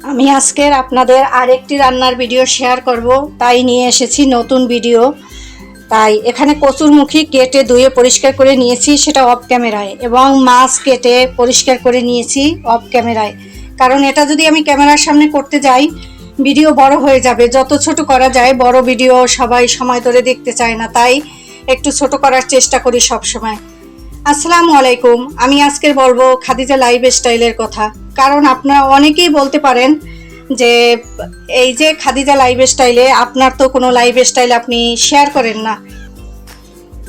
আমি আজকের আপনাদের আরেকটি রান্নার ভিডিও শেয়ার করব, তাই নিয়ে এসেছি নতুন ভিডিও। তাই এখানে কচুরমুখী কেটে ধুয়ে পরিষ্কার করে নিয়েছি, সেটা অফ ক্যামেরায়, এবং মাছ কেটে পরিষ্কার করে নিয়েছি অফ ক্যামেরায়। কারণ এটা যদি আমি ক্যামেরার সামনে করতে যাই ভিডিও বড় হয়ে যাবে। যত ছোট করা যায়, বড় ভিডিও সবাই সময় ধরে দেখতে চায় না, তাই একটু ছোট করার চেষ্টা করি সব সময়। আসসালামু আলাইকুম। আমি আজকের বলবো খাদিজা লাইফ স্টাইলের কথা। কারণ আপনারা অনেকেই বলতে পারেন যে এই যে খাদিজা লাইফ স্টাইলে আপনার তো কোনো লাইফ স্টাইল আপনি শেয়ার করেন না।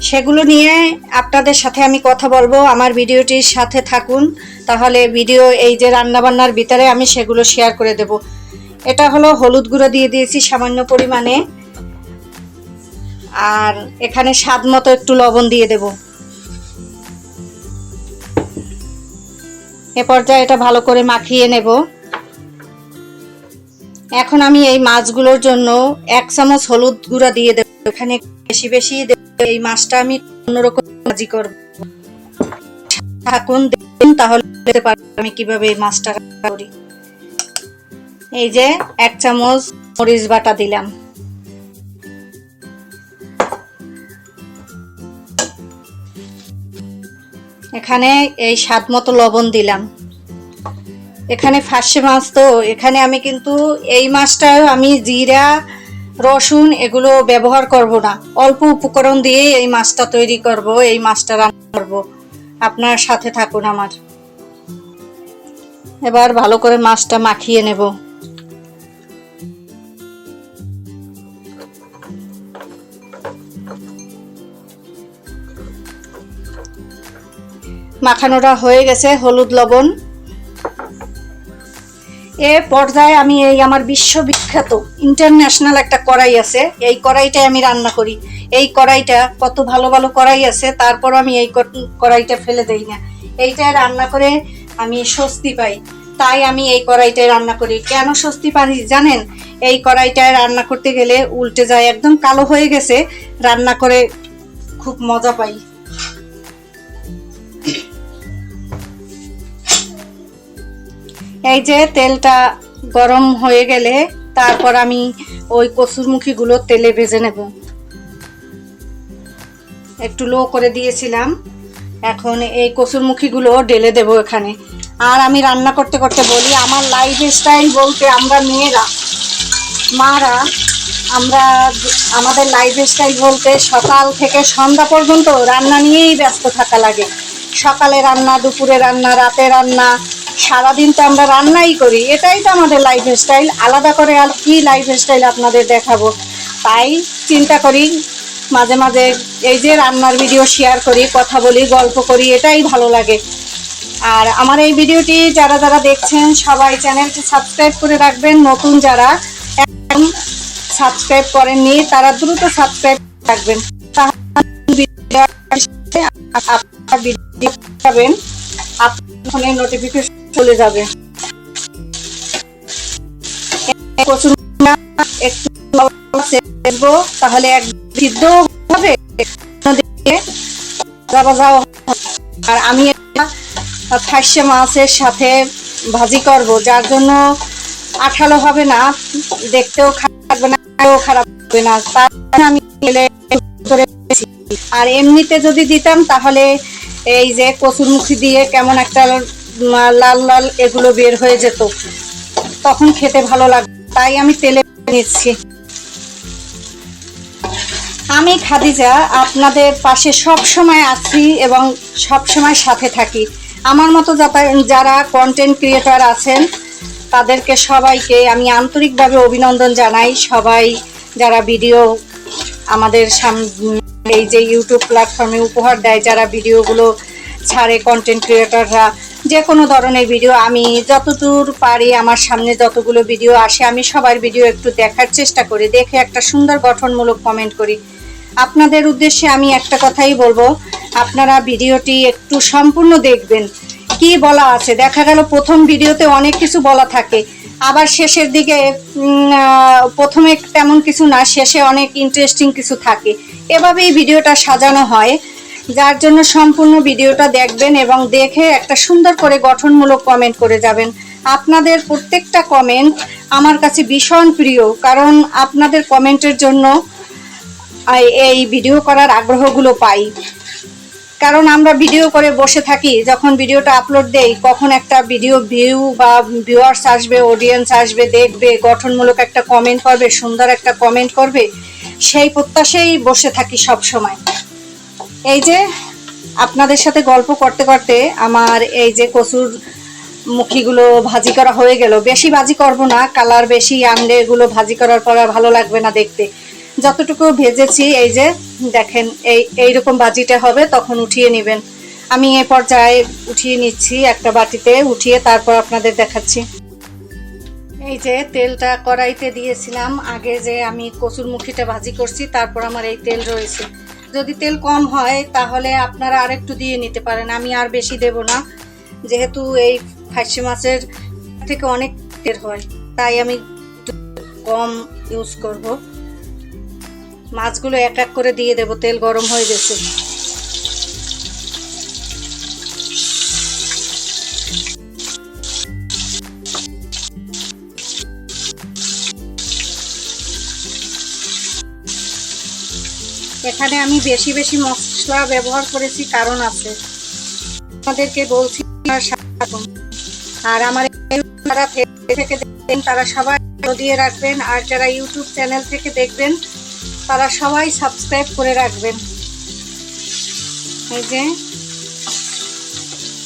সেগুলো নিয়ে আপনাদের সাথে আমি কথা বলবো, আমার ভিডিওটির সাথে থাকুন। তাহলে ভিডিও এই যে রান্নাবান্নার ভিতরে আমি সেগুলো শেয়ার করে দেব। এটা হলো হলুদ গুঁড়ো দিয়ে দিয়েছি সামান্য পরিমাণে, আর এখানে স্বাদ মতো একটু লবণ দিয়ে দেব। এ পর্যায়ে এটা ভালো করে মাখিয়ে নেব। এখন আমি এই মাছগুলোর জন্য 1 চামচ হলুদ গুঁড়া দিয়ে দেব। এখানে বেশি বেশি দেব। এই মাছটা আমি অন্যরকম ভাজি করব, থাকুন দেখুন, তাহলে বুঝতে পারবেন আমি কিভাবে এই মাছটা করি। এই যে 1 চামচ মরিচ বাটা দিলাম, এখানে এই স্বাদ মতো লবণ দিলাম। এখানে ফার্সে মাছ, তো এখানে আমি কিন্তু এই মাছটা আমি জিরা রসুন এগুলো ব্যবহার করব না, অল্প উপকরণ দিয়ে এই মাছটা তৈরি করব, এই মাছটা রান্না করব। আপনার সাথে থাকুন আমার। এবার ভালো করে মাছটা মাখিয়ে নেব। মাখানোটা হয়ে গেছে, হলুদ লবণ। এ পর্যায়ে আমি এই আমার বিশ্ববিখ্যাত ইন্টারন্যাশনাল একটা কড়াই আছে, এই কড়াইটায় আমি রান্না করি। এই কড়াইটা কত ভালো ভালো কড়াই আছে, তারপর আমি এই কড়াইটা ফেলে দেই না। এইটায় রান্না করে আমি স্বস্তি পাই, তাই আমি এই কড়াইটায় রান্না করি। কেন স্বস্তি পাই জানেন? এই কড়াইটায় রান্না করতে গেলে উল্টে যায়, একদম কালো হয়ে গেছে, রান্না করে খুব মজা পাই। এই যে তেলটা গরম হয়ে গেলে তারপর আমি ওই কচুরমুখীগুলো তেলে ভেজে নেব। একটু লো করে দিয়েছিলাম, এখন এই কচুরমুখীগুলো ঢেলে দেব এখানে। আর আমি রান্না করতে করতে বলি, আমার লাইফ স্টাইল বলতে আমরা মেয়েরা, মারা, আমরা আমাদের লাইফ স্টাইল বলতে সকাল থেকে সন্ধ্যা পর্যন্ত রান্না নিয়েই ব্যস্ত থাকা লাগে। সকালে রান্না, দুপুরে রান্না, রাতে রান্না, সারাদিন তো আমরা রান্নাই করি। এটাই তো আমাদের লাইফ স্টাইল। আলাদা করে আর কি লাইফ স্টাইল আপনাদের দেখাবো? তাই চিন্তা করি মাঝে মাঝে এই যে রান্নার ভিডিও শেয়ার করি, কথা বলি, গল্প করি, এটাই ভালো লাগে। আর আমার এই ভিডিওটি যারা যারা দেখছেন সবাই চ্যানেলটি সাবস্ক্রাইব করে রাখবেন। নতুন যারা এখন সাবস্ক্রাইব করেননি তারা দ্রুত সাবস্ক্রাইব রাখবেন, আপনার নোটিফিকেশন চলে যাবে। তাহলে এক সিদ্ধ হবে, আর আমি ফার্সে মাছের সাথে ভাজি করব, যার জন্য আঠালো হবে না, দেখতেও খারাপ লাগবে না, খারাপ হবে না। তার আমি আর এমনিতে যদি দিতাম তাহলে এই যে কচুরমুখী দিয়ে কেমন একটা লাল লাল এগুলো বের হয়ে যেত, তখন খেতে ভালো লাগবে। তাই আমি তেলে নিচ্ছি। আমি খাদিজা আপনাদের পাশে সব সময় আছি এবং সব সময় সাথে থাকি। আমার মতো যারা কন্টেন্ট ক্রিয়েটর আছেন তাদেরকে সবাইকে আমি আন্তরিকভাবে অভিনন্দন জানাই। সবাই যারা ভিডিও আমাদের এই যে ইউটিউব প্ল্যাটফর্মে উপহার দেয়, যারা ভিডিওগুলো ছাড়ে, কন্টেন্ট ক্রিয়েটররা, যে কোনো ধরনের ভিডিও, আমি যতদূর পারি আমার সামনে যতগুলো ভিডিও আসে আমি সবার ভিডিও একটু দেখার চেষ্টা করি, দেখে একটা সুন্দর গঠনমূলক কমেন্ট করি। আপনাদের উদ্দেশ্যে আমি একটা কথাই বলবো, আপনারা ভিডিওটি একটু সম্পূর্ণ দেখবেন। কি বলা আছে, দেখা গেল প্রথম ভিডিওতে অনেক কিছু বলা থাকে, আবার শেষের দিকে প্রথমে তেমন কিছু না, শেষে অনেক ইন্টারেস্টিং কিছু থাকে। এভাবেই ভিডিওটা সাজানো হয়, যার জন্য সম্পূর্ণ ভিডিওটা দেখবেন এবং দেখে একটা সুন্দর করে গঠনমূলক কমেন্ট করে যাবেন। আপনাদের প্রত্যেকটা কমেন্ট আমার কাছে ভীষণ প্রিয়, কারণ আপনাদের কমেন্টের জন্য এই ভিডিও করার আগ্রহগুলো পাই। কারণ আমরা ভিডিও করে বসে থাকি, যখন ভিডিওটা আপলোড দেই কখন একটা ভিডিও ভিউ বা ভিউয়ার্স আসবে, অডিয়েন্স আসবে, দেখবে, গঠনমূলক একটা কমেন্ট করবে, সুন্দর একটা কমেন্ট করবে, সেই প্রত্যাশায় বসে থাকি সব সময়। এই যে আপনাদের সাথে গল্প করতে করতে আমার এই যে কচুর মুখিগুলো ভাজি করা হয়ে গেল। বেশি ভাজি করব না, কালার বেশি আনলে এগুলো ভাজি করার পর ভালো লাগবে না দেখতে। যতটুকু ভেজেছি এই যে দেখেন, এইরকম ভাজিটা হবে, তখন উঠিয়ে নেবেন। আমি এই পর্যায়ে উঠিয়ে নিচ্ছি একটা বাটিতে, উঠিয়ে তারপর আপনাদের দেখাচ্ছি। এই যে তেলটা কড়াইতে দিয়েছিলাম আগে, যে আমি কচুর মুখিটা ভাজি করছি, তারপর আমার এই তেল রয়েছে। যদি তেল কম হয় তাহলে আপনারা আরেকটু দিয়ে নিতে পারেন, আমি আর বেশি দেব না, যেহেতু এই ফাইসি মাছের থেকে অনেক তেল হয়, তাই আমি কম ইউজ করব। মাছগুলো এক এক করে দিয়ে দেব, তেল গরম হয়ে গেছে। এখানে আমি বেশি বেশি মশলা ব্যবহার করেছি, কারণ আছে, আপনাদেরকে বলছি। আর আমার যারা থেকে দেখবেন তারা সবাই দিয়ে রাখবেন, আর যারা ইউটিউব চ্যানেল থেকে দেখবেন তারা সবাই সাবস্ক্রাইব করে রাখবেন। এই যে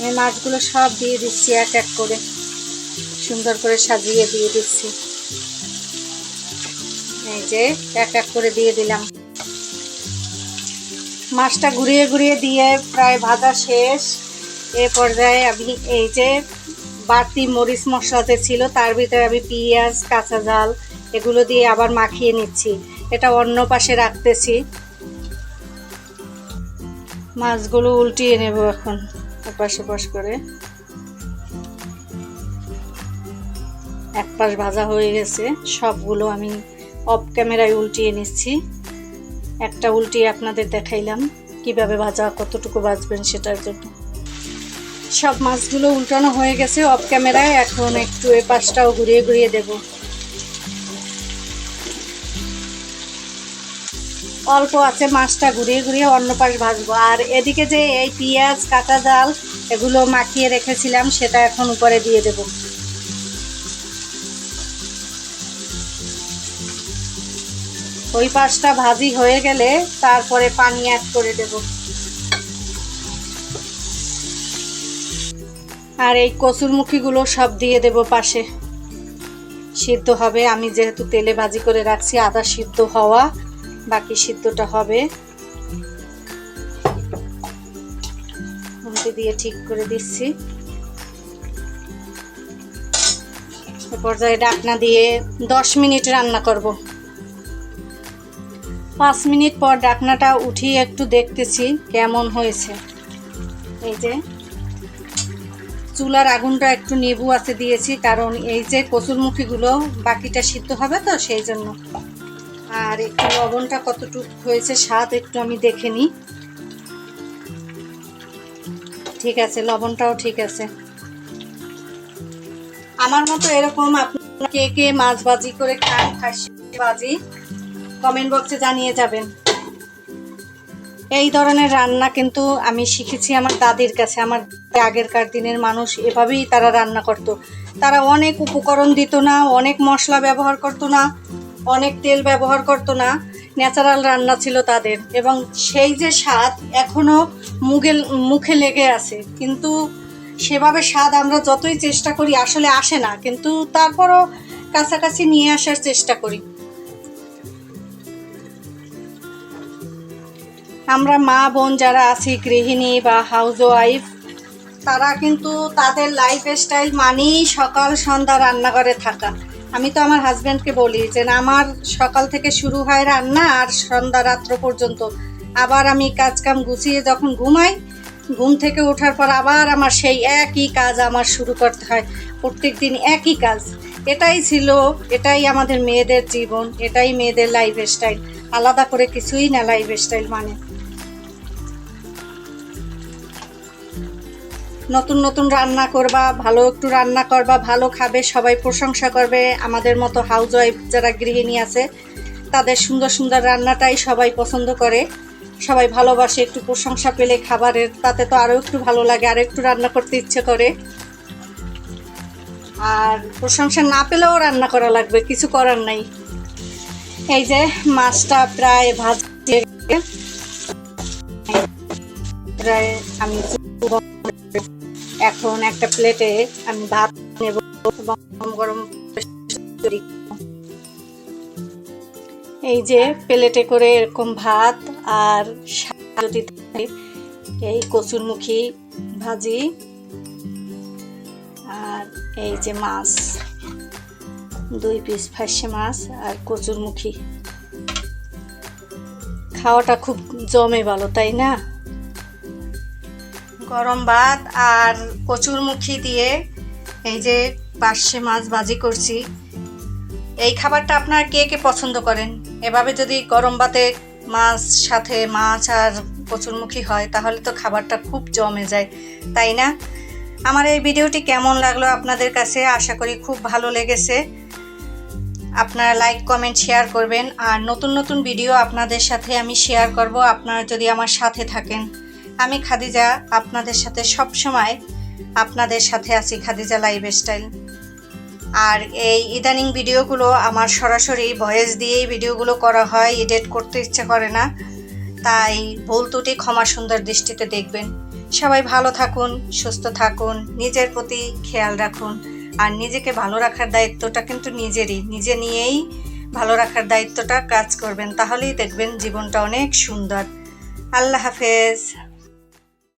এই মাছগুলো সব দিয়ে দিচ্ছি, এক এক করে সুন্দর করে সাজিয়ে দিয়ে দিচ্ছি। এই যে এক এক করে দিয়ে দিলাম। মাছটা ঘুরিয়ে ঘুরিয়ে দিয়ে প্রায় ভাজা শেষ। এ পর্যায়ে আমি এই যে বাড়তি মরিচ মশলাতে ছিল, তার ভিতরে আমি পেঁয়াজ, কাঁচা ঝাল এগুলো দিয়ে আবার মাখিয়ে নিচ্ছি। এটা অন্য পাশে রাখতেছি। মাছগুলো উল্টিয়ে নেব এখন এপাশ ওপাশ করে। এক পাশ ভাজা হয়ে গেছে, সবগুলো আমি অফ ক্যামেরায় উল্টিয়ে নিচ্ছি। একটা উল্টিয়ে আপনাদের দেখাইলাম কিভাবে ভাজা, কতটুকু ভাজবেন সেটার জন্য। সব মাছগুলো উল্টানো হয়ে গেছে অফ ক্যামেরায়, এখন একটু এ পাশটাও ঘুরিয়ে ঘুরিয়ে দেব। অল্প আছে, মাছটা ঘুরিয়ে ঘুরিয়ে অন্য পাশ ভাজবো। আর এদিকে যে এই পেঁয়াজ, কাঁচা ঝাল এগুলো মাখিয়ে রেখেছিলাম, সেটা এখন উপরে দিয়ে দেব। ওই পাশটা ভাজি হয়ে গেলে তারপরে পানি অ্যাড করে দেব। আর এই কচুরমুখীগুলো সব দিয়ে দেব পাশে, সিদ্ধ হবে। আমি যেহেতু তেলে ভাজি করে রাখছি, আদা সিদ্ধ হওয়া, বাকি সিদ্ধটা হবে। উল্টে দিয়ে ঠিক করে দিচ্ছি। এ পর্যায়ে ঢাকনা দিয়ে 10 মিনিট রান্না করব। 5 মিনিট পর ঢাকনাটা উঠিয়ে একটু দেখতেছি কেমন হয়েছে। এই যে চুলার আগুনটা একটু নেবু আছে দিয়েছি, কারণ এই যে কচুরমুখীগুলো বাকিটা সিদ্ধ হবে তো সেই জন্য। আর একটু লবণটা কতটুকু হয়েছে স্বাদ একটু আমি দেখে নিই। ঠিক আছে, লবণটাও ঠিক আছে। আমার মতো এরকম আপনারা কে কে মাছ ভাজি করে খান, খাসি ভাজি, কমেন্ট বক্সে জানিয়ে যাবেন। এই ধরনের রান্না কিন্তু আমি শিখেছি আমার দাদির কাছে। আমার আগেরকার দিনের মানুষ এভাবেই তারা রান্না করত। তারা অনেক উপকরণ দিত না, অনেক মশলা ব্যবহার করত না, অনেক তেল ব্যবহার করত না, ন্যাচারাল রান্না ছিল তাদের। এবং সেই যে স্বাদ এখনও মুখে লেগে আছে, কিন্তু সেভাবে স্বাদ আমরা যতই চেষ্টা করি আসলে আসে না, কিন্তু তারপরও কাছাকাছি নিয়ে আসার চেষ্টা করি। আমরা মা বোন যারা আছি, গৃহিণী বা হাউস ওয়াইফ, তারা কিন্তু তাদের লাইফ স্টাইল মানেই সকাল সন্ধ্যা রান্নাঘরে থাকা। আমি তো আমার হাজব্যান্ডকে বলি যে আমার সকাল থেকে শুরু হয় রান্না আর সন্ধ্যা রাত্র পর্যন্ত। আবার আমি কাজকাম গুছিয়ে যখন ঘুমাই, ঘুম থেকে ওঠার পর আবার আমার সেই একই কাজ আমার শুরু করতে হয়। প্রত্যেক দিন একই কাজ। এটাই আমাদের মেয়েদের জীবন, এটাই মেয়েদের লাইফ স্টাইল। আলাদা করে কিছুই না লাইফ স্টাইল মানে। নতুন নতুন রান্না করবা, ভালো একটু রান্না করবা, ভালো খাবে, সবাই প্রশংসা করবে। আমাদের মতো হাউস ওয়াইফ যারা গৃহিণী আছে তাদের সুন্দর সুন্দর রান্নাটাই সবাই পছন্দ করে, সবাই ভালোবাসে। একটু প্রশংসা পেলে খাবারের তাতে তো আরও একটু ভালো লাগে, আরও একটু রান্না করতে ইচ্ছে করে। আর প্রশংসা না পেলেও রান্না করা লাগবে, কিছু করার নাই। এই যে মাছটা প্রায় ভাজতে প্রায় আমি এখন একটা প্লেটে আমি ভাত নেব এবং গরম এই যে প্লেটে করে এরকম ভাত আর যদি এই কচুরমুখী ভাজি আর এই যে মাছ, 2 পিস ফাঁসে মাছ আর কচুরমুখী। খাওয়াটা খুব জমে ভালো, তাই না? গরম ভাত আর কচুরমুখী দিয়ে এই যে পার্শে মাছ ভাজি করছি। এই খাবারটা আপনারা কে কে পছন্দ করেন? এভাবে যদি গরম ভাতে মাছ সাথে মাছ আর কচুরমুখী হয় তাহলে তো খাবারটা খুব জমে যায়, তাই না? আমার এই ভিডিওটি কেমন লাগলো আপনাদের কাছে? আশা করি খুব ভালো লেগেছে। আপনারা লাইক কমেন্ট শেয়ার করবেন, আর নতুন নতুন ভিডিও আপনাদের সাথে আমি শেয়ার করব আপনারা যদি আমার সাথে থাকেন। আমি খাদিজা, আপনাদের সাথে সব সময় আপনাদের সাথে আছি, খাদিজা লাইফস্টাইল। আর এই ইদানিং ভিডিওগুলো আমার সরাসরি ভয়েস দিয়েই ভিডিওগুলো করা হয়, এডিট করতে ইচ্ছে করে না, তাই ভুল ত্রুটি ক্ষমা সুন্দর দৃষ্টিতে দেখবেন। সবাই ভালো থাকুন, সুস্থ থাকুন, নিজের প্রতি খেয়াল রাখুন। আর নিজেকে ভালো রাখার দায়িত্বটা কিন্তু নিজে নিয়েই ভালো রাখার দায়িত্বটা কাজ করবেন, তাহলেই দেখবেন জীবনটা অনেক সুন্দর। আল্লাহ হাফেজ।